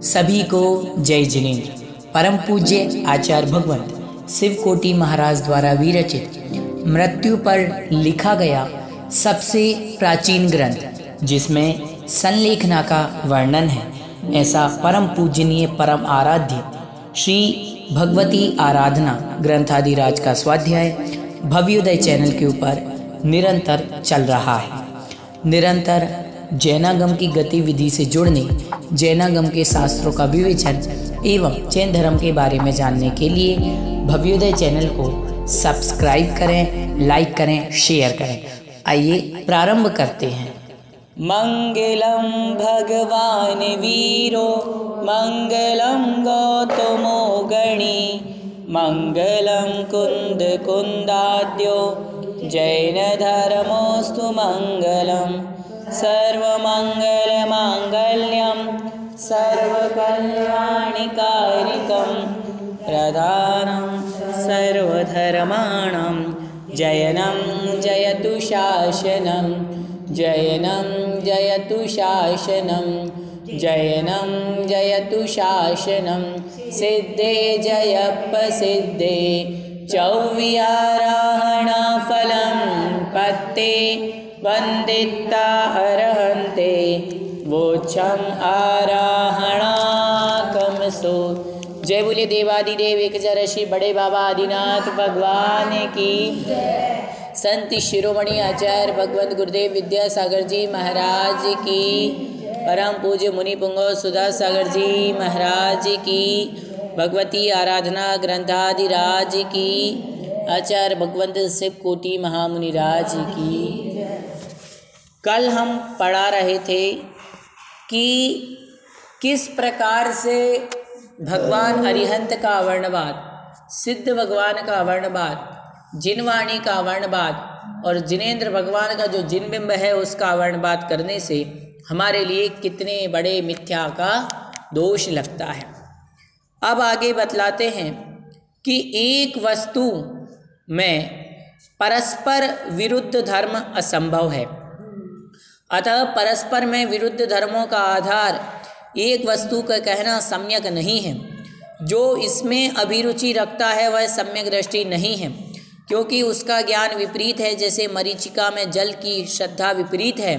सभी को जय जिनेन्द्र। परम पूज्य आचार्य भगवंत शिवकोटि महाराज द्वारा विरचित मृत्यु पर लिखा गया सबसे प्राचीन ग्रंथ जिसमें संलेखना का वर्णन है, ऐसा परम पूजनीय परम आराध्य श्री भगवती आराधना ग्रंथादिराज का स्वाध्याय भव्योदय चैनल के ऊपर निरंतर चल रहा है। निरंतर जैनागम की गतिविधि से जुड़ने, जैनागम के शास्त्रों का विवेचन एवं जैन धर्म के बारे में जानने के लिए भव्योदय चैनल को सब्सक्राइब करें, लाइक करें, शेयर करें। आइए प्रारंभ करते हैं। मंगलम भगवान वीरो मंगलम गौतमो गणी मंगलम कुंद कुंदाद्यो जैन धर्मोस्तु मंगलम सर्वमंगल मांगल्यम सर्वकल्याणिकारिकं प्रधानं सर्वधर्माणां जयनं जयतु शासनं जयनं जयतु शासनं जयनं जयतु शासनं सिद्धे जयप्रसिद्धे चौविहाराहणा फलं पत्ते वंदिता अर्हन्ते वोच्छम आराहणाकमसो। जय बोले देवादिदेव एक ऋषि बड़े बाबा आदिनाथ भगवान की। संत शिरोमणि आचार्य भगवंत गुरुदेव विद्यासागर जी महाराज की। परम पूज्य मुनि पुंगव सुधा सागर जी महाराज की। भगवती आराधना ग्रंथादिराज की। आचार्य भगवंत शिवकोटि महामुनिराज की। कल हम पढ़ा रहे थे कि किस प्रकार से भगवान अरिहंत का वर्णवाद, सिद्ध भगवान का वर्णवाद, जिनवाणी का वर्णवाद और जिनेन्द्र भगवान का जो जिनबिंब है उसका वर्णवाद करने से हमारे लिए कितने बड़े मिथ्या का दोष लगता है। अब आगे बतलाते हैं कि एक वस्तु में परस्पर विरुद्ध धर्म असंभव है, अतः परस्पर में विरुद्ध धर्मों का आधार एक वस्तु का कहना सम्यक नहीं है। जो इसमें अभिरुचि रखता है वह सम्यक दृष्टि नहीं है, क्योंकि उसका ज्ञान विपरीत है। जैसे मरीचिका में जल की श्रद्धा विपरीत है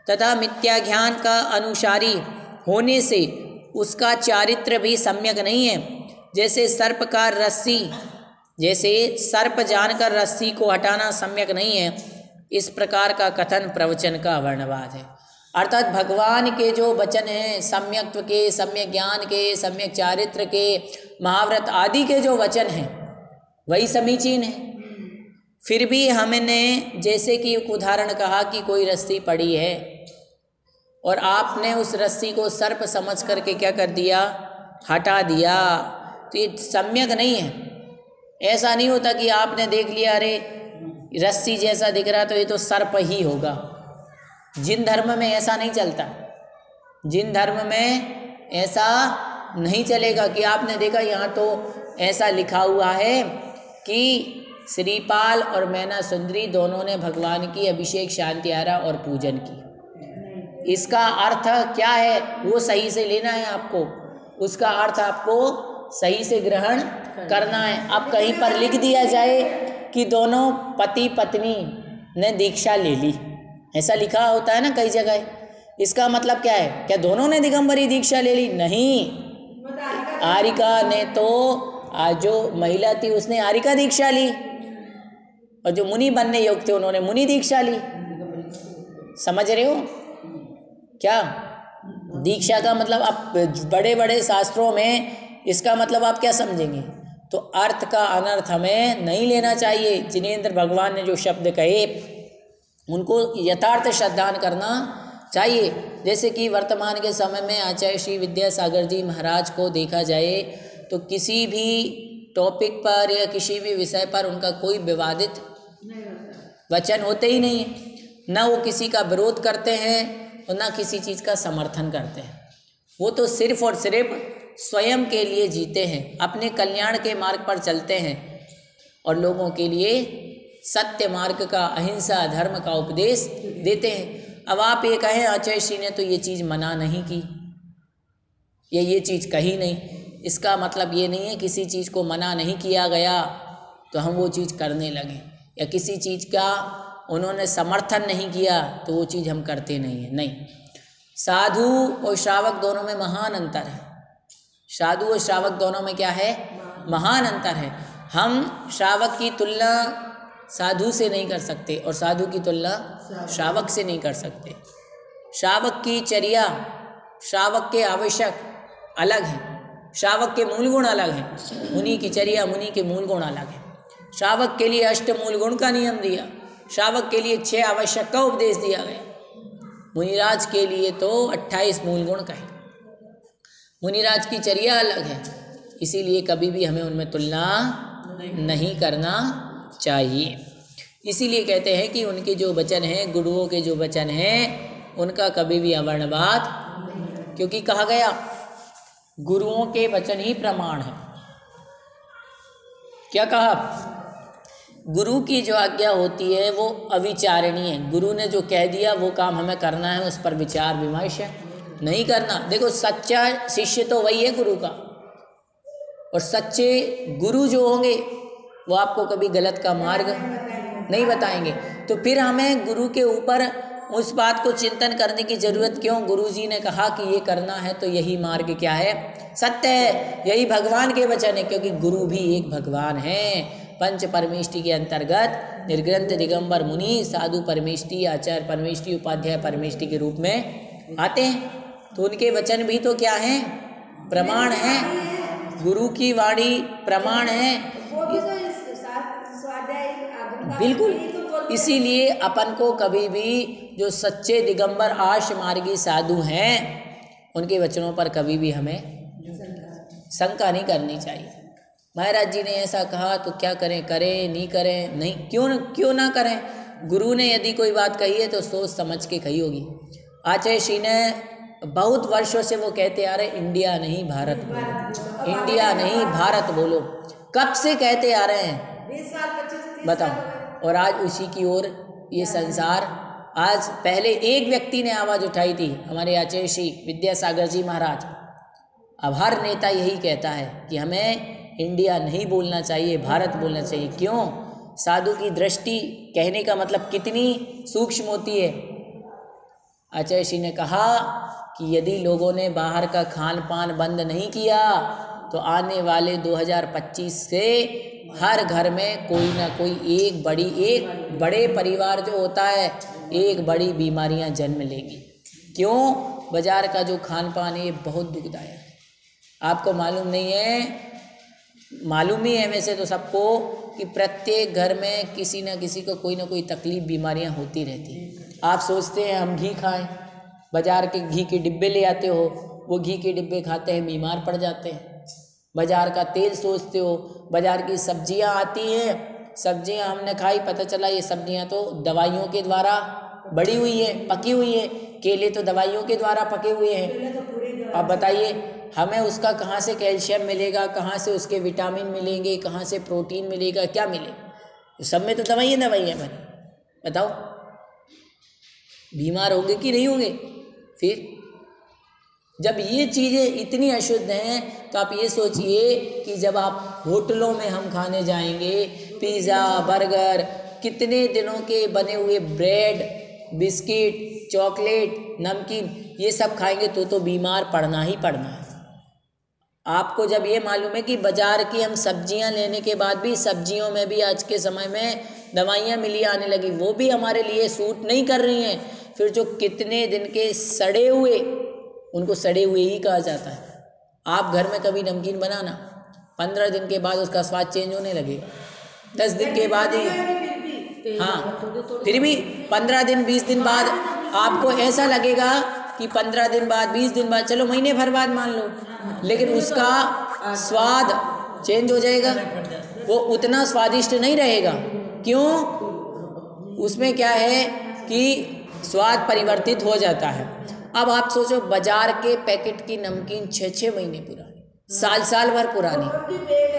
तथा मिथ्या ज्ञान का अनुसारी होने से उसका चारित्र भी सम्यक नहीं है। जैसे सर्प जानकर रस्सी को हटाना सम्यक नहीं है, इस प्रकार का कथन प्रवचन का वर्णवाद है। अर्थात भगवान के जो वचन हैं, सम्यक्त्व के, सम्यक ज्ञान के, सम्यक चारित्र के, महाव्रत आदि के जो वचन हैं वही समीचीन है। फिर भी हमने जैसे कि एक उदाहरण कहा कि कोई रस्सी पड़ी है और आपने उस रस्सी को सर्प समझ करके क्या कर दिया, हटा दिया, तो ये सम्यक नहीं है। ऐसा नहीं होता कि आपने देख लिया अरे रस्सी जैसा दिख रहा तो ये तो सर्प ही होगा। जिन धर्म में ऐसा नहीं चलता, जिन धर्म में ऐसा नहीं चलेगा कि आपने देखा यहाँ तो ऐसा लिखा हुआ है कि श्रीपाल और मैना सुंदरी दोनों ने भगवान की अभिषेक, शांति आरा और पूजन की। इसका अर्थ क्या है वो सही से लेना है आपको, उसका अर्थ आपको सही से ग्रहण करना है। अब कहीं पर लिख दिया जाए कि दोनों पति पत्नी ने दीक्षा ले ली, ऐसा लिखा होता है ना कई जगह, इसका मतलब क्या है? क्या दोनों ने दिगंबरी दीक्षा ले ली? नहीं, आरिका ने तो जो महिला थी उसने आरिका दीक्षा ली और जो मुनि बनने योग्य थे उन्होंने मुनि दीक्षा ली। समझ रहे हो क्या? दीक्षा का मतलब आप बड़े बड़े शास्त्रों में इसका मतलब आप क्या समझेंगे? तो अर्थ का अनर्थ हमें नहीं लेना चाहिए। जिनेन्द्र भगवान ने जो शब्द कहे उनको यथार्थ श्रद्धान करना चाहिए। जैसे कि वर्तमान के समय में आचार्य श्री विद्यासागर जी महाराज को देखा जाए तो किसी भी टॉपिक पर या किसी भी विषय पर उनका कोई विवादित वचन होते ही नहीं है। न वो किसी का विरोध करते हैं और न किसी चीज़ का समर्थन करते हैं। वो तो सिर्फ और सिर्फ स्वयं के लिए जीते हैं, अपने कल्याण के मार्ग पर चलते हैं और लोगों के लिए सत्य मार्ग का, अहिंसा धर्म का उपदेश देते हैं। अब आप ये कहें आचार्य श्री ने तो ये चीज़ मना नहीं की, ये चीज़ कही नहीं। इसका मतलब ये नहीं है किसी चीज़ को मना नहीं किया गया तो हम वो चीज़ करने लगे, या किसी चीज़ का उन्होंने समर्थन नहीं किया तो वो चीज़ हम करते नहीं हैं। नहीं, साधु और श्रावक दोनों में महान अंतर है। साधु और श्रावक दोनों में क्या है? महान अंतर है। हम श्रावक की तुलना साधु से नहीं कर सकते और साधु की तुलना श्रावक से नहीं कर सकते। श्रावक की चर्या, श्रावक के आवश्यक अलग हैं, श्रावक के मूल गुण अलग हैं। मुनि की चर्या, मुनि के मूल गुण अलग हैं। श्रावक के लिए 8 मूल गुण का नियम दिया, श्रावक के लिए 6 आवश्यक का उपदेश दिया गया। मुनिराज के लिए तो 28 मूल गुण कहे। मुनिराज की चर्या अलग है, इसीलिए कभी भी हमें उनमें तुलना नहीं करना चाहिए। इसीलिए कहते हैं कि उनके जो वचन हैं, गुरुओं के जो वचन हैं, उनका कभी भी अवर्णवाद, क्योंकि कहा गया गुरुओं के वचन ही प्रमाण है। क्या कहा? गुरु की जो आज्ञा होती है वो अविचारणीय है। गुरु ने जो कह दिया वो काम हमें करना है, उस पर विचार विमर्श नहीं करना। देखो, सच्चा शिष्य तो वही है गुरु का, और सच्चे गुरु जो होंगे वो आपको कभी गलत का मार्ग नहीं बताएंगे। तो फिर हमें गुरु के ऊपर उस बात को चिंतन करने की ज़रूरत क्यों? गुरु जी ने कहा कि ये करना है तो यही मार्ग क्या है? सत्य है, यही भगवान के वचन है, क्योंकि गुरु भी एक भगवान है। पंच परमेष्टि के अंतर्गत निर्ग्रंथ दिगंबर मुनि साधु परमेष्टि, आचार्य परमेष्टि, उपाध्याय परमेष्टि के रूप में आते हैं। तो उनके वचन भी तो क्या हैं? प्रमाण हैं। गुरु की वाणी प्रमाण है, बिल्कुल। इसीलिए अपन को कभी भी जो सच्चे दिगंबर आश मार्गी साधु हैं उनके वचनों पर कभी भी हमें शंका नहीं करनी चाहिए। महाराज जी ने ऐसा कहा तो क्या करें? करें नहीं करें? नहीं, क्यों ना करें? गुरु ने यदि कोई बात कही है तो सोच समझ के कही होगी। आचार्य श्री ने बहुत वर्षों से वो कहते आ रहे, इंडिया नहीं भारत बोलो, इंडिया नहीं भारत बोलो। कब से कहते आ रहे हैं? 20 साल 25 बताओ। और आज उसी की ओर ये संसार, आज पहले एक व्यक्ति ने आवाज़ उठाई थी, हमारे आचार्य श्री विद्यासागर जी महाराज। अब हर नेता यही कहता है कि हमें इंडिया नहीं बोलना चाहिए, भारत बोलना चाहिए। क्यों? साधु की दृष्टि कहने का मतलब कितनी सूक्ष्म होती है। आचार्य श्री ने कहा कि यदि लोगों ने बाहर का खान पान बंद नहीं किया तो आने वाले 2025 से हर घर में कोई ना कोई एक बड़े परिवार जो होता है, एक बड़ी बीमारियां जन्म लेंगी। क्यों? बाजार का जो खान पान है ये बहुत दुखदायक है। आपको मालूम नहीं है? मालूम ही है वैसे तो सबको कि प्रत्येक घर में किसी न किसी को कोई ना कोई तकलीफ, बीमारियां होती रहती हैं। आप सोचते हैं हम घी खाएं, बाजार के घी के डिब्बे ले आते हो, वो घी के डिब्बे खाते हैं, बीमार पड़ जाते हैं। बाजार का तेल सोचते हो, बाजार की सब्जियां आती हैं, सब्जियां हमने खाई, पता चला ये सब्जियां तो दवाइयों के द्वारा बड़ी हुई है, पकी हुई है। केले तो दवाइयों के द्वारा पके हुए हैं। अब बताइए हमें उसका कहाँ से कैल्शियम मिलेगा, कहाँ से उसके विटामिन मिलेंगे, कहाँ से प्रोटीन मिलेगा, क्या मिलेगा? सब में तो दवाइयाँ बनी। बताओ बीमार होंगे कि नहीं होंगे? फिर जब ये चीज़ें इतनी अशुद्ध हैं तो आप ये सोचिए कि जब आप होटलों में हम खाने जाएंगे, पिज़्ज़ा, बर्गर, कितने दिनों के बने हुए ब्रेड, बिस्किट, चॉकलेट, नमकीन, ये सब खाएंगे तो बीमार पड़ना ही पड़ना है। आपको जब ये मालूम है कि बाजार की हम सब्जियां लेने के बाद भी सब्जियों में भी आज के समय में दवाइयां मिली आने लगी, वो भी हमारे लिए सूट नहीं कर रही हैं। फिर जो कितने दिन के सड़े हुए, उनको सड़े हुए ही कहा जाता है। आप घर में कभी नमकीन बनाना, 15 दिन के बाद उसका स्वाद चेंज होने लगेगा, 10 दिन के बाद ही, हाँ फिर भी 15 दिन 20 दिन बाद आपको ऐसा लगेगा कि 15 दिन बाद 20 दिन बाद, चलो महीने भर बाद मान लो, लेकिन उसका स्वाद चेंज हो जाएगा, वो उतना स्वादिष्ट नहीं रहेगा। क्यों? उसमें क्या है कि स्वाद परिवर्तित हो जाता है। अब आप सोचो बाजार के पैकेट की नमकीन 6-6 महीने पुरानी, साल भर पुरानी।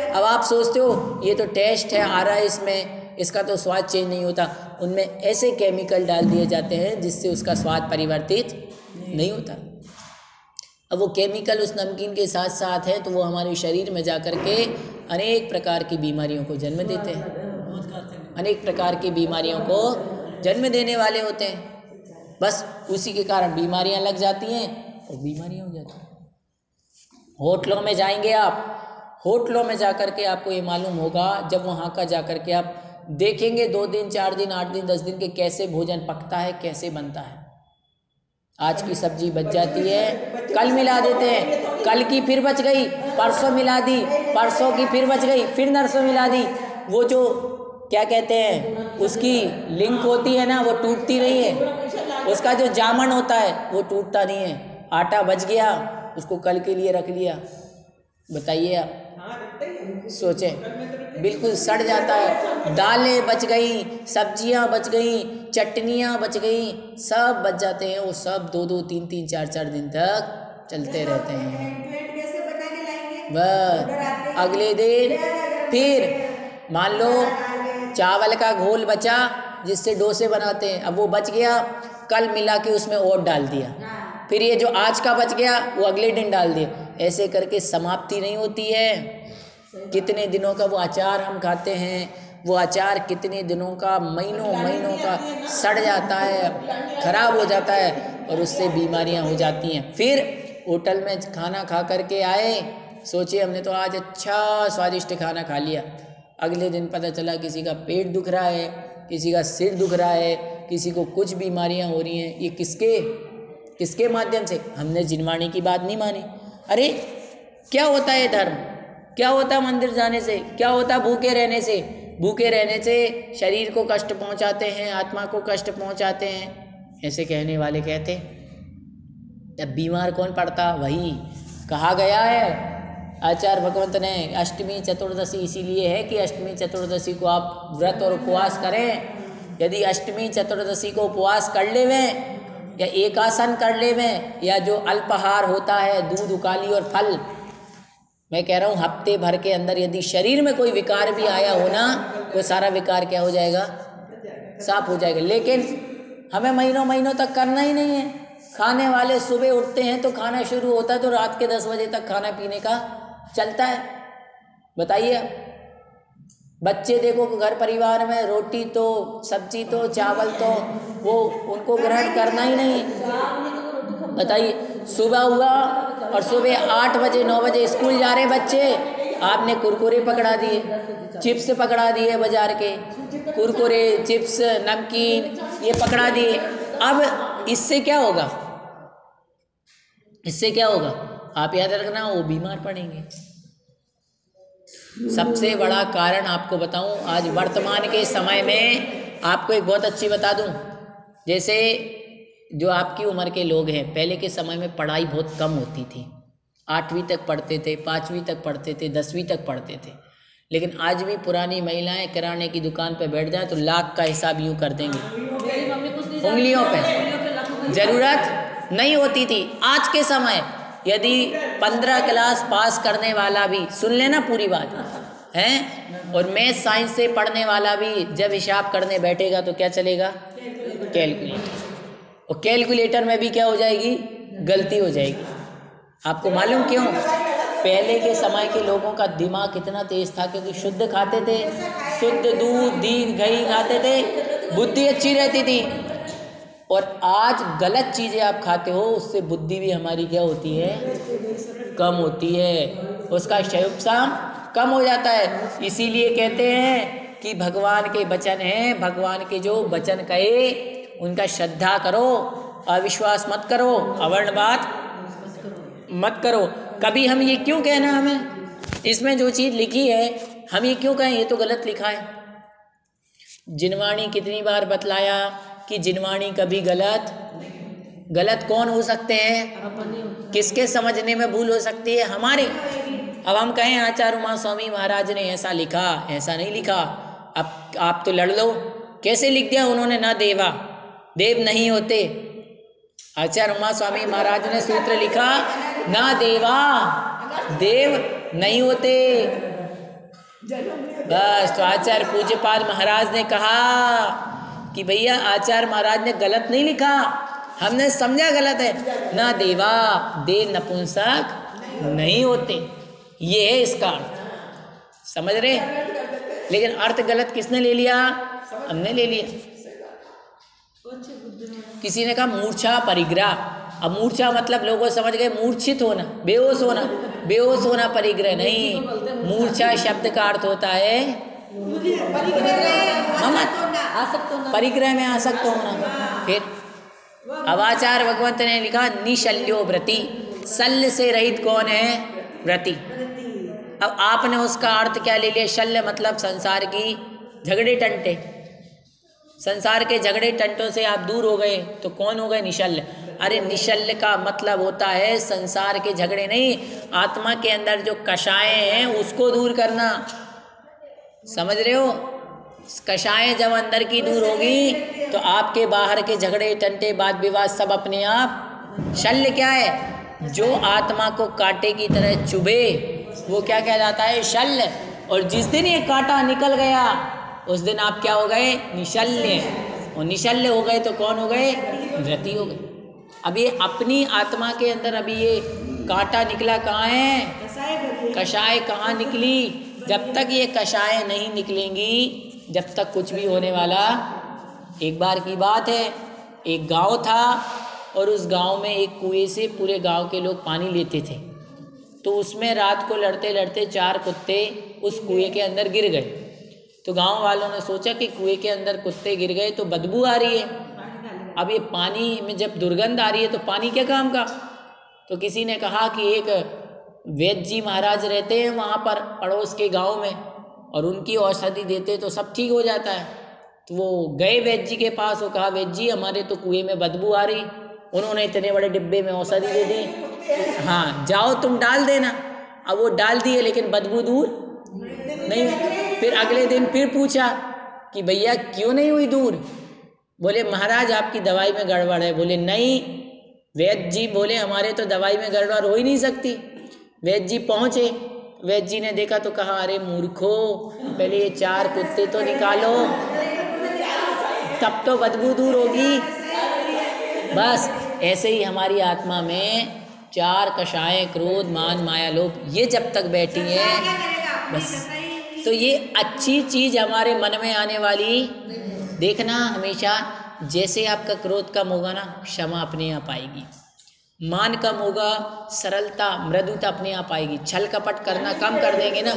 अब आप सोचते हो ये तो टेस्ट है आ रहा है इसमें, इसका तो स्वाद चेंज नहीं होता। उनमें ऐसे केमिकल डाल दिए जाते हैं जिससे उसका स्वाद परिवर्तित नहीं होता। अब वो केमिकल उस नमकीन के साथ साथ है तो वो हमारे शरीर में जा कर के अनेक प्रकार की बीमारियों को जन्म देते हैं, अनेक प्रकार की बीमारियों को जन्म देने वाले होते हैं। बस उसी के कारण बीमारियां लग जाती हैं और बीमारियां हो जाती हैं। होटलों में जाएंगे आप, होटलों में जा कर के आपको ये मालूम होगा, जब वहाँ का जा कर के आप देखेंगे 2 दिन 4 दिन 8 दिन 10 दिन के कैसे भोजन पकता है, कैसे बनता है। आज की सब्जी बच जाती है, कल मिला देते हैं, कल की फिर बच गई, परसों मिला दी, परसों की फिर बच गई, फिर नरसों मिला दी। वो जो क्या कहते हैं उसकी लिंक होती है ना, वो टूटती नहीं है, उसका जो जामन होता है वो टूटता नहीं है। आटा बच गया, उसको कल के लिए रख लिया, बताइए आप सोचें, बिल्कुल सड़ जाता है। दालें बच गई, सब्जियां बच गई, चटनियां बच गई, सब बच जाते हैं। वो सब 2-2 3-3 4-4 दिन तक चलते रहते हैं। बस अगले दिन फिर मान लो चावल का घोल बचा जिससे डोसे बनाते हैं, अब वो बच गया, कल मिला के उसमें और डाल दिया, फिर ये जो आज का बच गया वो अगले दिन डाल दिया। ऐसे करके समाप्ति नहीं होती है। कितने दिनों का वो अचार हम खाते हैं, वो अचार कितने दिनों का, महीनों महीनों का सड़ जाता है, खराब हो जाता है और उससे बीमारियां हो जाती हैं। फिर होटल में खाना खा करके आए, सोचिए हमने तो आज अच्छा स्वादिष्ट खाना खा लिया, अगले दिन पता चला किसी का पेट दुख रहा है, किसी का सिर दुख रहा है, किसी को कुछ बीमारियां हो रही हैं। ये किसके माध्यम से? हमने जिनवाणी की बात नहीं मानी। अरे क्या होता है धर्म, क्या होता है मंदिर जाने से, क्या होता है भूखे रहने से? भूखे रहने से शरीर को कष्ट पहुंचाते हैं, आत्मा को कष्ट पहुंचाते हैं, ऐसे कहने वाले कहते। अब बीमार कौन पड़ता? वही कहा गया है आचार्य भगवंत ने, अष्टमी चतुर्दशी इसीलिए है कि अष्टमी चतुर्दशी को आप व्रत और उपवास करें। यदि अष्टमी चतुर्दशी को उपवास कर लेवें या एकासन कर लेवें, या जो अल्पाहार होता है दूध उकाली और फल, मैं कह रहा हूँ हफ्ते भर के अंदर यदि शरीर में कोई विकार भी आया हो ना, वो सारा विकार क्या हो जाएगा? साफ हो जाएगा। लेकिन हमें महीनों महीनों तक करना ही नहीं है। खाने वाले सुबह उठते हैं तो खाना शुरू होता है तो रात के 10 बजे तक खाना पीने का चलता है। बताइए, बच्चे देखो घर परिवार में रोटी तो सब्जी तो चावल तो वो उनको ग्रहण करना ही नहीं। बताइए, सुबह हुआ और सुबह 8 बजे 9 बजे स्कूल जा रहे बच्चे, आपने कुरकुरे पकड़ा दिए, चिप्स पकड़ा दिए, बाजार के कुरकुरे चिप्स नमकीन ये पकड़ा दिए। अब इससे क्या होगा? इससे क्या होगा? आप याद रखना, वो बीमार पड़ेंगे। सबसे बड़ा कारण आपको बताऊं, आज वर्तमान के समय में आपको एक बहुत अच्छी बता दूं, जैसे जो आपकी उम्र के लोग हैं, पहले के समय में पढ़ाई बहुत कम होती थी, 8वीं तक पढ़ते थे, 5वीं तक पढ़ते थे, 10वीं तक पढ़ते थे। लेकिन आज भी पुरानी महिलाएं किराने की दुकान पर बैठ जाए तो लाख का हिसाब यूँ कर देंगी उंगलियों पे, जरूरत नहीं होती थी। आज के समय यदि 15 क्लास पास करने वाला भी, सुन लेना पूरी बात है, और मैथ साइंस से पढ़ने वाला भी जब हिसाब करने बैठेगा तो क्या चलेगा? कैलकुलेटर। और कैलकुलेटर में भी क्या हो जाएगी? गलती हो जाएगी। आपको मालूम क्यों? पहले के समय के लोगों का दिमाग कितना तेज था, क्योंकि शुद्ध खाते थे, शुद्ध दूध घी खाते थे, बुद्धि अच्छी रहती थी। और आज गलत चीज़ें आप खाते हो, उससे बुद्धि भी हमारी क्या होती है? कम होती है, उसका क्षयोपशाम कम हो जाता है। इसीलिए कहते हैं कि भगवान के वचन हैं, भगवान के जो वचन कहे उनका श्रद्धा करो, अविश्वास मत करो, अवर्णवाद मत करो। कभी हम ये क्यों कहना, हमें इसमें जो चीज़ लिखी है हम ये क्यों कहें ये तो गलत लिखा है? जिनवाणी कितनी बार बतलाया कि जिनवाणी कभी गलत कौन हो सकते हैं? किसके समझने में भूल हो सकती है? हमारे। अब हम कहें आचार्य उमा स्वामी महाराज ने ऐसा लिखा, ऐसा नहीं लिखा। अब आप तो लड़ लो, कैसे लिख दिया उन्होंने? ना देवा, देव नहीं होते। आचार्य उमा स्वामी महाराज ने सूत्र लिखा, ना देवा, देव नहीं होते। बस, तो आचार्य पूज्यपाद महाराज ने कहा कि भैया आचार्य महाराज ने गलत नहीं लिखा, हमने समझा गलत है। ना देवा दे नपुंसक नहीं होते, ये है इसका अर्थ, समझ रहे। लेकिन अर्थ गलत किसने ले लिया? हमने ले लिया। किसी ने कहा मूर्छा परिग्रह, अब मूर्छा मतलब लोगों समझ गए मूर्छित होना, बेहोश होना। बेहोश होना परिग्रह नहीं, मूर्छा शब्द का अर्थ होता है परिग्रह में आसक्त होना। फिर अवाचार भगवंत ने लिखा निशल्यो व्रति, शल्य से रहित कौन है? व्रति। अब आपने उसका अर्थ क्या ले लिया? शल्य मतलब संसार की झगड़े टंटे, संसार के झगड़े टंटों से आप दूर हो गए तो कौन हो गए? निशल्य। अरे निशल्य का मतलब होता है संसार के झगड़े नहीं, आत्मा के अंदर जो कषायें हैं उसको दूर करना, समझ रहे हो। कषायें जब अंदर की दूर होगी तो आपके बाहर के झगड़े टंटे वाद विवाद सब अपने आप। शल्य क्या है? जो आत्मा को कांटे की तरह चुभे वो क्या कहलाता है? शल्य। और जिस दिन ये कांटा निकल गया उस दिन आप क्या हो गए? निशल्य। और निशल्य हो गए तो कौन हो गए? व्रति हो गए। अब ये अपनी आत्मा के अंदर अभी ये कांटा निकला कहाँ है? कषाय कहाँ निकली? जब तक ये कषाय नहीं निकलेंगी जब तक कुछ भी होने वाला। एक बार की बात है, एक गांव था और उस गांव में एक कुएं से पूरे गांव के लोग पानी लेते थे। तो उसमें रात को लड़ते लड़ते 4 कुत्ते उस कुएं के अंदर गिर गए। तो गांव वालों ने सोचा कि कुएं के अंदर कुत्ते गिर गए तो बदबू आ रही है, अब ये पानी में जब दुर्गंध आ रही है तो पानी क्या काम का। तो किसी ने कहा कि एक वैद्य जी महाराज रहते हैं वहाँ पर पड़ोस के गांव में और उनकी औषधि देते तो सब ठीक हो जाता है। तो वो गए वैद्य जी के पास, वो कहा वैद्य जी हमारे तो कुएं में बदबू आ रही। उन्होंने इतने बड़े डिब्बे में औषधि दे दी, हाँ जाओ तुम डाल देना। अब वो डाल दिए लेकिन बदबू दूर नहीं। फिर अगले दिन फिर पूछा कि भैया क्यों नहीं हुई दूर? बोले महाराज आपकी दवाई में गड़बड़ है। बोले नहीं, वैद्य जी बोले हमारे तो दवाई में गड़बड़ हो ही नहीं सकती। वैद्य जी पहुँचे, वैद्य जी ने देखा तो कहा अरे मूर्खो, पहले ये 4 कुत्ते तो निकालो तब तो बदबू दूर होगी। बस ऐसे ही हमारी आत्मा में 4 कषायें क्रोध मान माया लोभ ये जब तक बैठी हैं बस। तो ये अच्छी चीज़ हमारे मन में आने वाली। देखना हमेशा जैसे आपका क्रोध कम होगा ना क्षमा अपने आप आएगी, मान कम होगा सरलता मृदुता अपने आप आएगी। छल कपट करना कम कर देंगे ना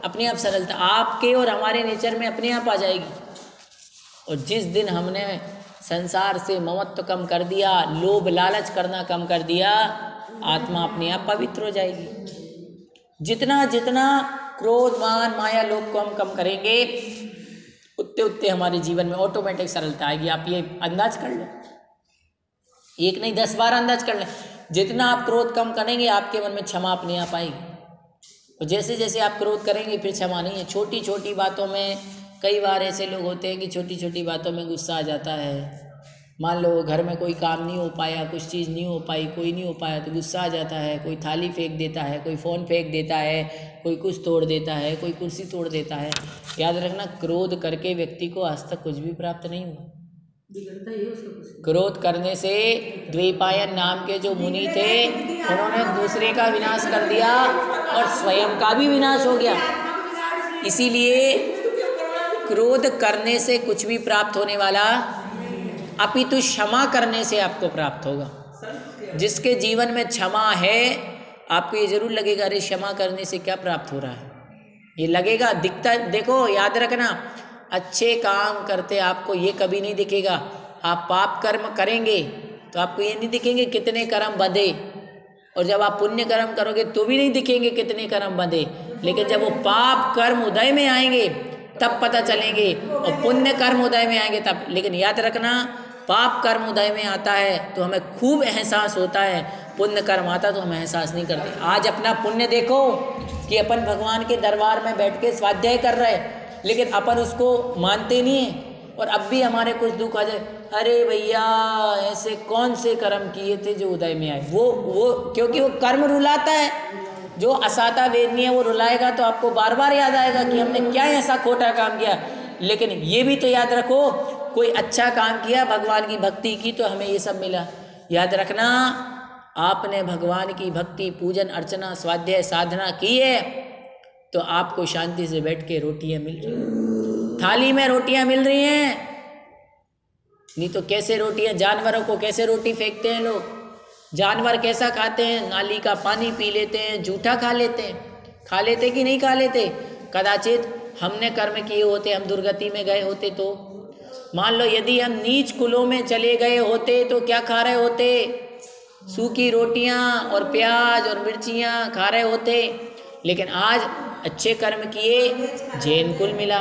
अपने आप सरलता आपके और हमारे नेचर में अपने आप आ जाएगी। और जिस दिन हमने संसार से ममत्व कम कर दिया, लोभ लालच करना कम कर दिया, आत्मा अपने आप पवित्र हो जाएगी। जितना जितना क्रोध मान माया लोभ को हम कम करेंगे उतने उतने हमारे जीवन में ऑटोमेटिक सरलता आएगी। आप ये अंदाज कर लो, एक नहीं 10 बार अंदाज कर लें। जितना आप क्रोध कम करेंगे आपके मन में क्षमा अपने आप आएगी। और जैसे जैसे आप क्रोध करेंगे फिर क्षमा नहीं है। छोटी छोटी बातों में कई बार ऐसे लोग होते हैं कि छोटी छोटी बातों में गुस्सा आ जाता है। मान लो घर में कोई काम नहीं हो पाया, कुछ चीज़ नहीं हो पाई, कोई नहीं हो पाया तो गुस्सा आ जाता है। कोई थाली फेंक देता है, कोई फ़ोन फेंक देता है, कोई कुछ तोड़ देता है, कोई कुर्सी तोड़ देता है। याद रखना क्रोध करके व्यक्ति को आज तक कुछ भी प्राप्त नहीं हुआ। क्रोध करने से द्वैपायन नाम के जो मुनि थे उन्होंने दूसरे का विनाश कर दिया और स्वयं का भी विनाश हो गया। इसीलिए क्रोध करने से कुछ भी प्राप्त होने वाला, अपितु क्षमा करने से आपको प्राप्त होगा। जिसके जीवन में क्षमा है आपको ये जरूर लगेगा अरे क्षमा करने से क्या प्राप्त हो रहा है, ये लगेगा दिखता। देखो याद रखना अच्छे काम करते आपको ये कभी नहीं दिखेगा। आप पाप कर्म करेंगे तो आपको ये नहीं दिखेंगे कितने कर्म बंधे, और जब आप पुण्य कर्म करोगे तो भी नहीं दिखेंगे कितने कर्म बंधे। लेकिन जब वो पाप कर्म उदय में आएंगे तब पता चलेंगे, और पुण्य कर्म उदय में आएंगे तब। लेकिन याद रखना पाप कर्म उदय में आता है तो हमें खूब एहसास होता है, पुण्य कर्म आता तो हम एहसास नहीं करते। आज अपना पुण्य देखो कि अपन भगवान के दरबार में बैठ के स्वाध्याय कर रहे हैं, लेकिन अपन उसको मानते नहीं हैं। और अब भी हमारे कुछ दुख आ जाए, अरे भैया ऐसे कौन से कर्म किए थे जो उदय में आए। वो क्योंकि वो कर्म रुलाता है, जो असाता वेदनीय है वो रुलाएगा तो आपको बार बार याद आएगा कि हमने क्या ऐसा खोटा काम किया। लेकिन ये भी तो याद रखो कोई अच्छा काम किया, भगवान की भक्ति की तो हमें ये सब मिला। याद रखना, आपने भगवान की भक्ति, पूजन, अर्चना, स्वाध्याय, साधना की है तो आपको शांति से बैठ के रोटियां मिल रही हैं, थाली में रोटियां मिल रही हैं। नहीं तो कैसे रोटियां, जानवरों को कैसे रोटी फेंकते हैं लोग, जानवर कैसा खाते हैं, नाली का पानी पी लेते हैं, जूठा खा लेते हैं, खा लेते कि नहीं खा लेते। कदाचित हमने कर्म किए होते, हम दुर्गति में गए होते तो, मान लो यदि हम नीच कुलों में चले गए होते तो क्या खा रहे होते, सूखी रोटियां और प्याज और मिर्चियां खा रहे होते। लेकिन आज अच्छे कर्म किए, जैन कुल मिला,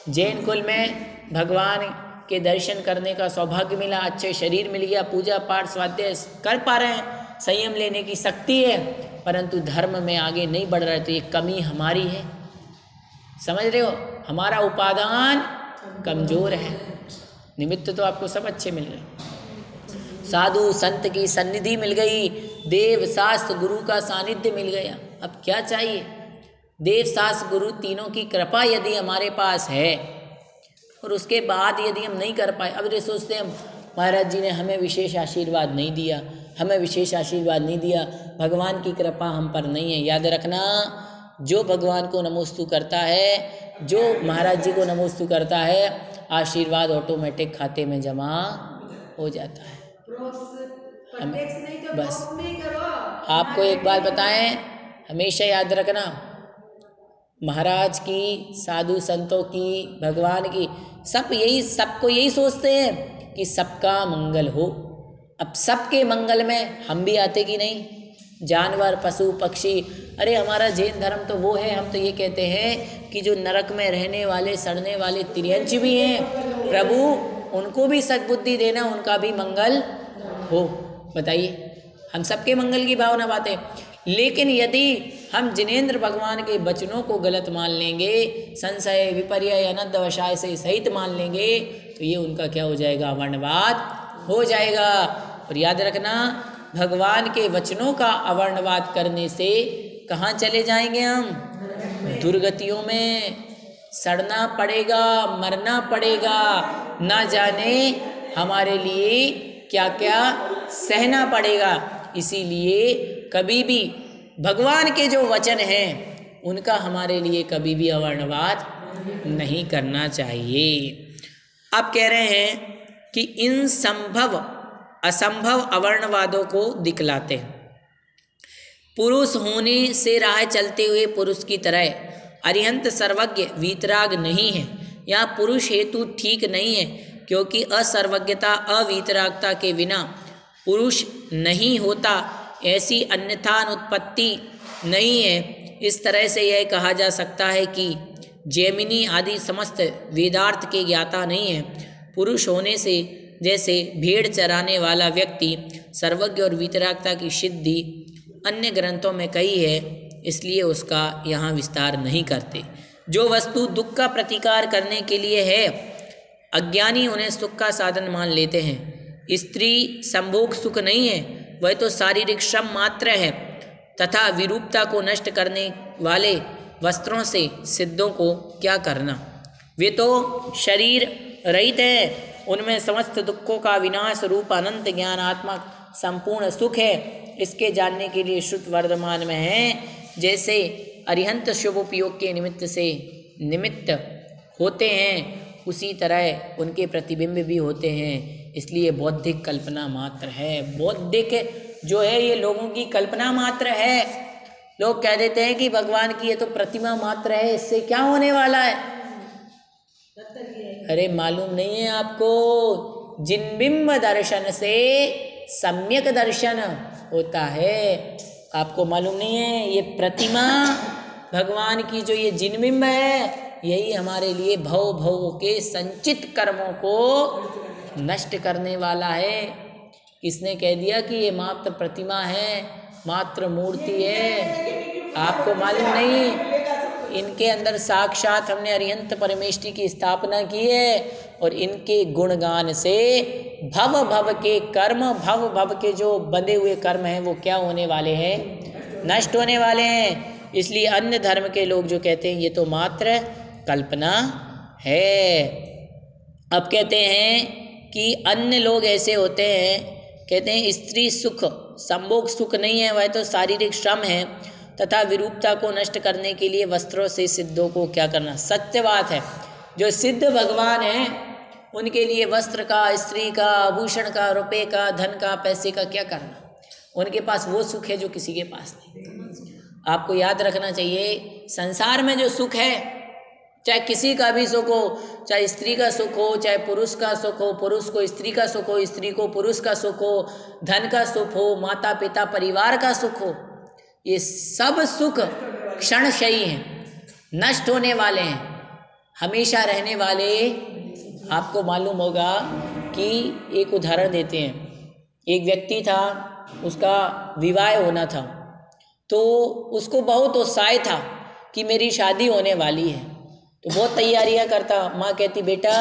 जैन कुल में भगवान के दर्शन करने का सौभाग्य मिला, अच्छे शरीर मिल गया, पूजा पाठ स्वाध्याय कर पा रहे हैं, संयम लेने की शक्ति है, परंतु धर्म में आगे नहीं बढ़ रहे। तो ये कमी हमारी है, समझ रहे हो, हमारा उपादान कमजोर है। निमित्त तो आपको सब अच्छे मिल गए, साधु संत की सन्निधि मिल गई, देव शास्त्र गुरु का सानिध्य मिल गया। अब क्या चाहिए, देव शास्त्र गुरु तीनों की कृपा यदि हमारे पास है और उसके बाद यदि हम नहीं कर पाए, अब ये सोचते हैं महाराज जी ने हमें विशेष आशीर्वाद नहीं दिया, हमें विशेष आशीर्वाद नहीं दिया, भगवान की कृपा हम पर नहीं है। याद रखना, जो भगवान को नमोस्तु करता है, जो महाराज जी को नमोस्तु करता है, आशीर्वाद ऑटोमेटिक खाते में जमा हो जाता है। बस आपको एक बात बताएं, हमेशा याद रखना, महाराज की, साधु संतों की, भगवान की, सबको यही सोचते हैं कि सबका मंगल हो। अब सबके मंगल में हम भी आते कि नहीं, जानवर, पशु, पक्षी, अरे हमारा जैन धर्म तो वो है, हम तो ये कहते हैं कि जो नरक में रहने वाले, सड़ने वाले तिर्यंच भी हैं, प्रभु उनको भी सद्बुद्धि देना, उनका भी मंगल हो। बताइए, हम सबके मंगल की भावना बातें। लेकिन यदि हम जिनेंद्र भगवान के वचनों को गलत मान लेंगे, संशय, विपर्य, अनद्धवशाय से सहित मान लेंगे, तो ये उनका क्या हो जाएगा, अवर्णवाद हो जाएगा। और याद रखना, भगवान के वचनों का अवर्णवाद करने से कहाँ चले जाएंगे हम, दुर्गतियों में सड़ना पड़ेगा, मरना पड़ेगा, ना जाने हमारे लिए क्या क्या सहना पड़ेगा। इसीलिए कभी भी भगवान के जो वचन हैं उनका हमारे लिए कभी भी अवर्णवाद नहीं करना चाहिए। आप कह रहे हैं कि इन संभव असंभव अवर्णवादों को दिखलाते हैं। पुरुष होने से राह चलते हुए पुरुष की तरह अरिहंत सर्वज्ञ वीतराग नहीं है। यहाँ पुरुष हेतु ठीक नहीं है, क्योंकि असर्वज्ञता, अवीतरागता के बिना पुरुष नहीं होता, ऐसी अन्यथा उत्पत्ति नहीं है। इस तरह से यह कहा जा सकता है कि जैमिनी आदि समस्त वेदार्थ के ज्ञाता नहीं है। पुरुष होने से जैसे भेड़ चराने वाला व्यक्ति सर्वज्ञ और वीतरागता की सिद्धि अन्य ग्रंथों में कही है, इसलिए उसका यहाँ विस्तार नहीं करते। जो वस्तु दुख का प्रतिकार करने के लिए है, अज्ञानी उन्हें सुख का साधन मान लेते हैं। स्त्री संभोग सुख नहीं है, वह तो शारीरिक श्रम मात्र है, तथा विरूपता को नष्ट करने वाले वस्त्रों से सिद्धों को क्या करना, वे तो शरीर रहित है, उनमें समस्त दुखों का विनाश रूप अनंत ज्ञानात्मक संपूर्ण सुख है। इसके जानने के लिए श्रुत वर्तमान में है। जैसे अरिहंत शुभ उपयोग के निमित्त होते हैं, उसी तरह उनके प्रतिबिंब भी होते हैं। इसलिए बौद्धिक कल्पना मात्र है। बौद्धिक जो है ये लोगों की कल्पना मात्र है। लोग कह देते हैं कि भगवान की ये तो प्रतिमा मात्र है, इससे क्या होने वाला है। अरे मालूम नहीं है आपको, जिनबिंब दर्शन से सम्यक दर्शन होता है। आपको मालूम नहीं है, ये प्रतिमा भगवान की जो ये जिनबिंब है, यही हमारे लिए भव भव के संचित कर्मों को नष्ट करने वाला है। किसने कह दिया कि ये मात्र प्रतिमा है, मात्र मूर्ति है? आपको मालूम नहीं, इनके अंदर साक्षात हमने अरिहंत परमेष्टि की स्थापना की है, और इनके गुणगान से भव भव के कर्म, भव भव के जो बंधे हुए कर्म हैं वो क्या होने वाले हैं, नष्ट होने वाले हैं। इसलिए अन्य धर्म के लोग जो कहते हैं ये तो मात्र कल्पना है। अब कहते हैं कि अन्य लोग ऐसे होते हैं कहते हैं स्त्री सुख संभोग सुख नहीं है, वह तो शारीरिक श्रम है तथा विरूपता को नष्ट करने के लिए वस्त्रों से सिद्धों को क्या करना। सत्य बात है, जो सिद्ध भगवान हैं उनके लिए वस्त्र का, स्त्री का, आभूषण का, रुपए का, धन का, पैसे का क्या करना। उनके पास वो सुख है जो किसी के पास नहीं। आपको याद रखना चाहिए, संसार में जो सुख है, चाहे किसी का भी सुख हो, चाहे स्त्री का सुख हो, चाहे पुरुष का सुख हो, पुरुष को स्त्री का सुख हो, स्त्री को पुरुष का सुख हो, धन का सुख हो, माता पिता परिवार का सुख हो, ये सब सुख क्षणक्षयी हैं, नष्ट होने वाले हैं, हमेशा रहने वाले। आपको मालूम होगा कि एक उदाहरण देते हैं। एक व्यक्ति था, उसका विवाह होना था, तो उसको बहुत उत्साह था कि मेरी शादी होने वाली है, तो बहुत तैयारियां करता। माँ कहती बेटा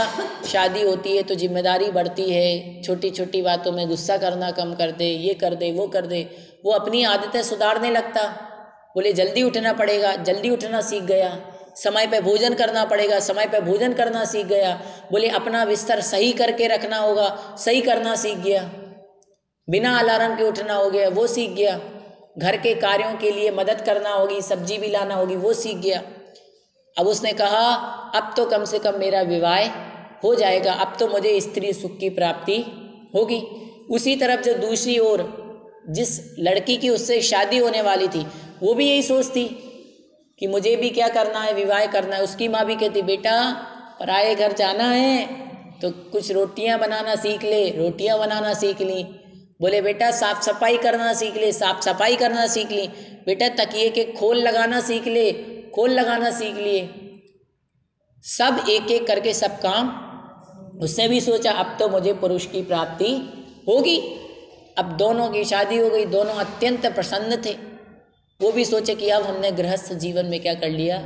शादी होती है तो जिम्मेदारी बढ़ती है, छोटी छोटी बातों में गुस्सा करना कम कर दे, ये कर दे वो कर दे। वो अपनी आदतें सुधारने लगता, बोले जल्दी उठना पड़ेगा, जल्दी उठना सीख गया। समय पे भोजन करना पड़ेगा, समय पे भोजन करना सीख गया। बोले अपना बिस्तर सही करके रखना होगा, सही करना सीख गया। बिना अलार्म के उठना हो गया, वो सीख गया। घर के कार्यों के लिए मदद करना होगी, सब्जी भी लाना होगी, वो सीख गया। अब उसने कहा अब तो कम से कम मेरा विवाह हो जाएगा, अब तो मुझे स्त्री सुख की प्राप्ति होगी। उसी तरफ जो दूसरी ओर जिस लड़की की उससे शादी होने वाली थी, वो भी यही सोचती कि मुझे भी क्या करना है, विवाह करना है। उसकी माँ भी कहती बेटा पराए घर जाना है तो कुछ रोटियां बनाना सीख ले, रोटियां बनाना सीख ली। बोले बेटा साफ सफाई करना सीख ले, साफ सफाई करना सीख ली। बेटा तकिए के खोल लगाना सीख ले, खोल लगाना सीख लिए। सब एक एक करके सब काम। उसने भी सोचा अब तो मुझे पुरुष की प्राप्ति होगी। अब दोनों की शादी हो गई, दोनों अत्यंत प्रसन्न थे। वो भी सोचे कि अब हमने गृहस्थ जीवन में क्या कर लिया।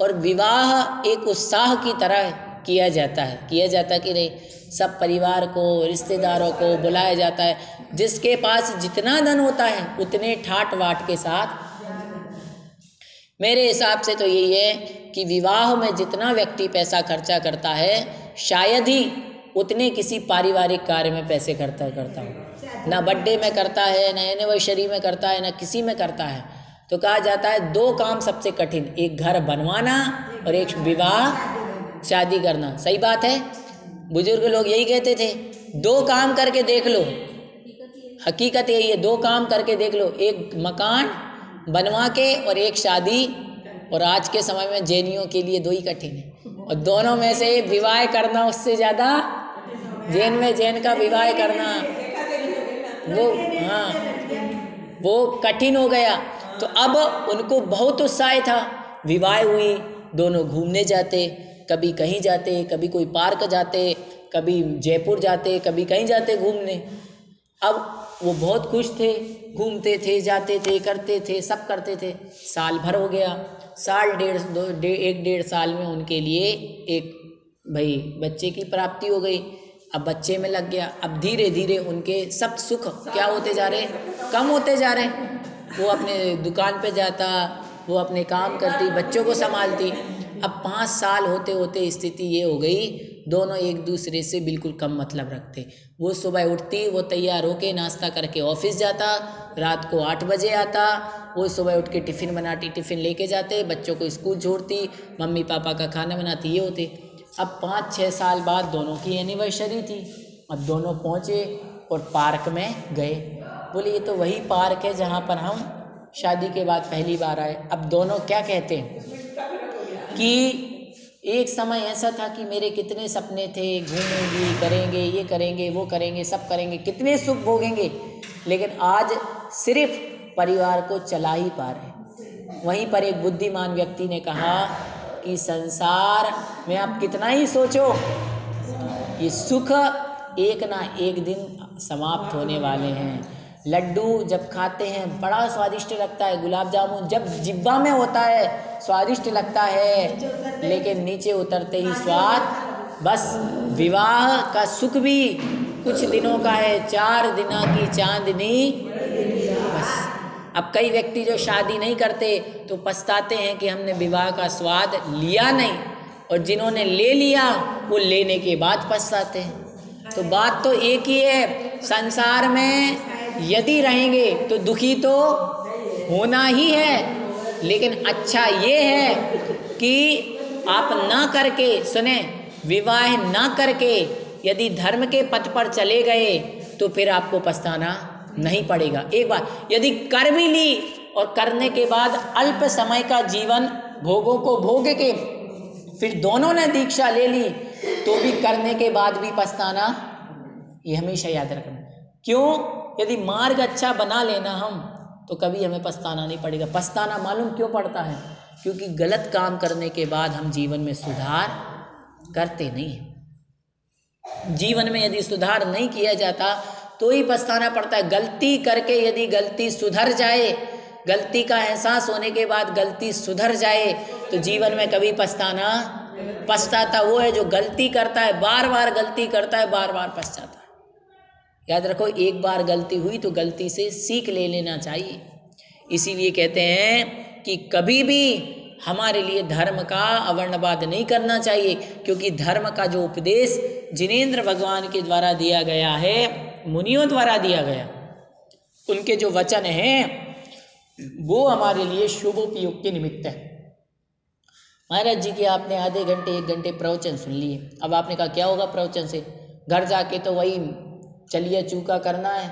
और विवाह एक उत्साह की तरह किया जाता है, कि नहीं, सब परिवार को, रिश्तेदारों को बुलाया जाता है। जिसके पास जितना धन होता है उतने ठाट वाट के साथ। मेरे हिसाब से तो यही है कि विवाह में जितना व्यक्ति पैसा खर्चा करता है शायद ही उतने किसी पारिवारिक कार्य में पैसे खर्चा करता हो। ना बर्थडे में करता है, ना एनिवर्सरी में करता है, ना किसी में करता है। तो कहा जाता है दो काम सबसे कठिन, एक घर बनवाना और एक विवाह शादी करना। सही बात है, बुजुर्ग लोग यही कहते थे, दो काम करके देख लो। हकीकत यही है, दो काम करके देख लो, एक मकान बनवा के और एक शादी। और आज के समय में जैनियों के लिए दो ही कठिन है, और दोनों में से विवाह करना उससे ज़्यादा, जैन में जैन का विवाह करना वो कठिन हो गया। तो अब उनको बहुत उत्साह था, विवाह हुई, दोनों घूमने जाते, कभी कहीं जाते, कभी कोई पार्क जाते, कभी जयपुर जाते, कभी कहीं जाते घूमने। अब वो बहुत खुश थे, घूमते थे, जाते थे, करते थे, सब करते थे। साल भर हो गया, एक डेढ़ साल में उनके लिए एक भाई बच्चे की प्राप्ति हो गई। अब बच्चे में लग गया। अब धीरे धीरे उनके सब सुख क्या होते जा रहे, कम होते जा रहे। वो अपने दुकान पे जाता, वो अपने काम करती, बच्चों को संभालती। अब 5 साल होते होते स्थिति ये हो गई, दोनों एक दूसरे से बिल्कुल कम मतलब रखते। वो सुबह उठती, वो तैयार होके नाश्ता करके ऑफिस जाता, रात को 8 बजे आता। वो सुबह उठ के टिफ़िन बनाती, टिफ़िन लेके जाते, बच्चों को स्कूल छोड़ती, मम्मी पापा का खाना बनाती, ये होते। अब 5-6 साल बाद दोनों की एनिवर्सरी थी। अब दोनों पहुँचे और पार्क में गए। बोले ये तो वही पार्क है जहाँ पर हम शादी के बाद पहली बार आए। अब दोनों क्या कहते हैं कि एक समय ऐसा था कि मेरे कितने सपने थे, घूमेंगे, करेंगे, ये करेंगे, वो करेंगे, सब करेंगे, कितने सुख भोगेंगे, लेकिन आज सिर्फ परिवार को चला ही पा रहे। वहीं पर एक बुद्धिमान व्यक्ति ने कहा कि संसार में आप कितना ही सोचो, ये सुख एक ना एक दिन समाप्त होने वाले हैं। लड्डू जब खाते हैं बड़ा स्वादिष्ट लगता है, गुलाब जामुन जब जिब्बा में होता है स्वादिष्ट लगता है, लेकिन नीचे उतरते ही स्वाद। बस विवाह का सुख भी कुछ दिनों का है, 4 दिनों की चांदनी बस। अब कई व्यक्ति जो शादी नहीं करते तो पछताते हैं कि हमने विवाह का स्वाद लिया नहीं, और जिन्होंने ले लिया वो लेने के बाद पछताते हैं। तो बात तो एक ही है, संसार में यदि रहेंगे तो दुखी तो होना ही है, लेकिन अच्छा ये है कि आप ना करके, सुने, विवाह ना करके यदि धर्म के पथ पर चले गए तो फिर आपको पछताना नहीं पड़ेगा। एक बार यदि कर भी ली और करने के बाद अल्प समय का जीवन भोगों को भोग के फिर दोनों ने दीक्षा ले ली तो भी करने के बाद भी पछताना, ये हमेशा याद रखना। क्यों? यदि मार्ग अच्छा बना लेना हम तो कभी हमें पछताना नहीं पड़ेगा। पछताना मालूम क्यों पड़ता है? क्योंकि गलत काम करने के बाद हम जीवन में सुधार करते नहीं हैं। जीवन में यदि सुधार नहीं किया जाता तो ही पछताना पड़ता है। गलती करके यदि गलती सुधर जाए, गलती का एहसास होने के बाद गलती सुधर जाए तो जीवन में कभी पछताता वो है जो गलती करता है, बार बार गलती करता है, बार बार पछताता है। याद रखो, एक बार गलती हुई तो गलती से सीख ले लेना चाहिए। इसीलिए कहते हैं कि कभी भी हमारे लिए धर्म का अवर्णवाद नहीं करना चाहिए, क्योंकि धर्म का जो उपदेश जिनेंद्र भगवान के द्वारा दिया गया है, मुनियों द्वारा दिया गया, उनके जो वचन हैं वो हमारे लिए शुभोपयोग के निमित्त है। महाराज जी के आपने आधे घंटे 1 घंटे प्रवचन सुन लिए। अब आपने कहा क्या होगा प्रवचन से? घर जाके तो वही चलिया चूका करना है,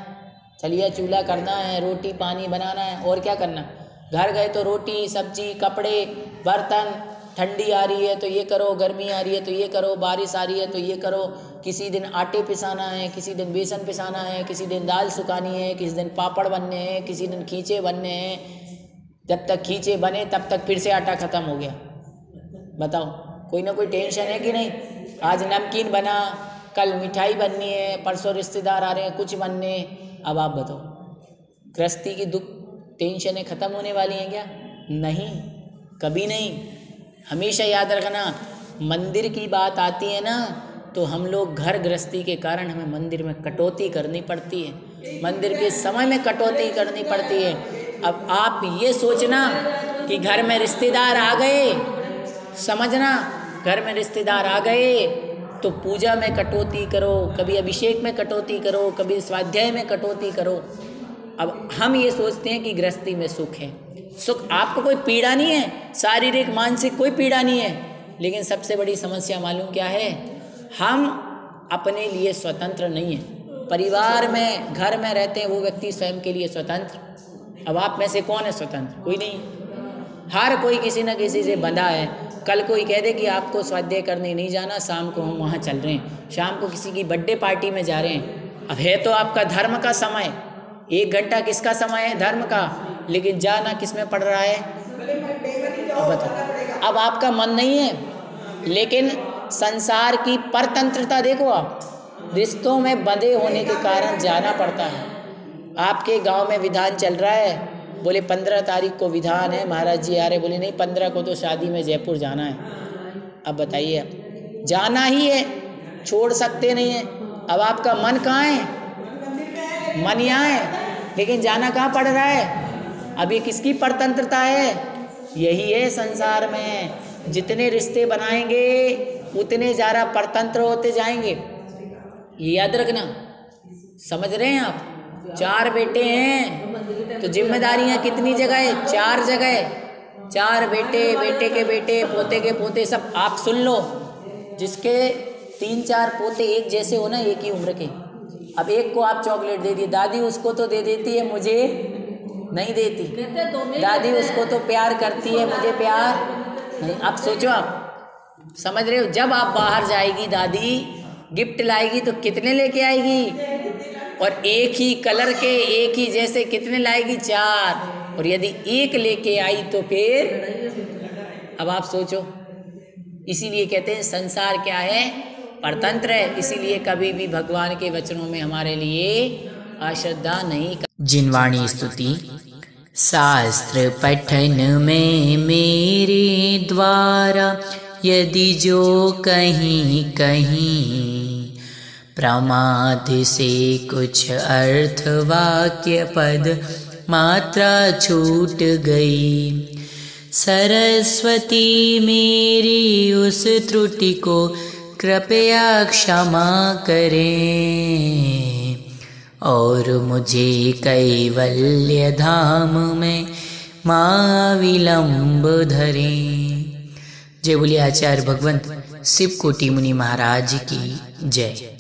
चलिया चूल्हा करना है, रोटी पानी बनाना है, और क्या करना। घर गए तो रोटी सब्जी कपड़े बर्तन, ठंडी आ रही है तो ये करो, गर्मी आ रही है तो ये करो, बारिश आ रही है तो ये करो। किसी दिन आटे पिसाना है, किसी दिन बेसन पिसाना है, किसी दिन दाल सुखानी है, किसी दिन पापड़ बनने हैं, किसी दिन खींचे बनने हैं। जब तक खींचे बने तब तक फिर से आटा ख़त्म हो गया। बताओ, कोई ना कोई टेंशन है कि नहीं? आज नमकीन बना, कल मिठाई बननी है, परसों रिश्तेदार आ रहे हैं, कुछ बनने। अब आप बताओ, गृहस्थी की दुख टेंशनें ख़त्म होने वाली हैं क्या? नहीं, कभी नहीं। हमेशा याद रखना, मंदिर की बात आती है ना तो हम लोग घर गृहस्थी के कारण हमें मंदिर में कटौती करनी पड़ती है, मंदिर के समय में कटौती करनी पड़ती है। अब आप ये सोचना कि घर में रिश्तेदार आ गए, समझना, घर में रिश्तेदार आ गए तो पूजा में कटौती करो, कभी अभिषेक में कटौती करो, कभी स्वाध्याय में कटौती करो। अब हम ये सोचते हैं कि गृहस्थी में सुख है। सुख, आपको कोई पीड़ा नहीं है, शारीरिक मानसिक कोई पीड़ा नहीं है, लेकिन सबसे बड़ी समस्या मालूम क्या है? हम अपने लिए स्वतंत्र नहीं हैं। परिवार में घर में रहते हैं वो व्यक्ति स्वयं के लिए स्वतंत्र। अब आप में से कौन है स्वतंत्र? कोई नहीं। हर कोई किसी न किसी से बंधा है। कल कोई कह दे कि आपको स्वाध्याय करने नहीं जाना, शाम को हम वहाँ चल रहे हैं, शाम को किसी की बर्थडे पार्टी में जा रहे हैं। अब है तो आपका धर्म का समय, 1 घंटा किसका समय है? धर्म का, लेकिन जाना किस में पड़ रहा है? अब बताओ, अब आपका मन नहीं है, लेकिन संसार की परतंत्रता देखो, आप रिश्तों में बंधे होने के कारण जाना पड़ता है। आपके गांव में विधान चल रहा है, बोले 15 तारीख को विधान है, महाराज जी आ रहे, बोले नहीं 15 को तो शादी में जयपुर जाना है। अब बताइए, जाना ही है, छोड़ सकते नहीं है। अब आपका मन कहाँ है? मन यहाँ है, लेकिन जाना कहाँ पड़ रहा है? अब ये किसकी परतंत्रता है? यही है संसार में, जितने रिश्ते बनाएंगे उतने ज़्यादा परतंत्र होते जाएंगे। ये याद रखना। समझ रहे हैं आप? 4 बेटे हैं तो जिम्मेदारियां कितनी जगह है? 4 जगह। 4 बेटे, बेटे के बेटे, पोते के पोते, सब आप सुन लो। जिसके 3-4 पोते एक जैसे हो ना, एक ही उम्र के, अब एक को आप चॉकलेट दे दी, दादी उसको तो दे देती है, मुझे नहीं देती। दादी उसको तो प्यार करती है, मुझे प्यार नहीं। अब सोचो, आप समझ रहे हो? जब आप बाहर जाएगी दादी गिफ्ट लाएगी तो कितने लेके आएगी? और एक ही कलर के, एक ही जैसे कितने लाएगी? 4। और यदि एक लेके आई तो फिर अब आप सोचो। इसीलिए कहते हैं संसार क्या है? परतंत्र है। इसीलिए कभी भी भगवान के वचनों में हमारे लिए अश्रद्धा नहीं कर। जिनवाणी स्तुति। शास्त्र पठन में मेरे द्वारा यदि जो कहीं कहीं प्रमाद से कुछ अर्थ वाक्य पद मात्रा छूट गई, सरस्वती मेरी उस त्रुटि को कृपया क्षमा करें। और मुझे कैवल्य धाम में माँ विलंब धरे। जय बोलिए आचार्य भगवंत शिव कोटि मुनि महाराज की जय।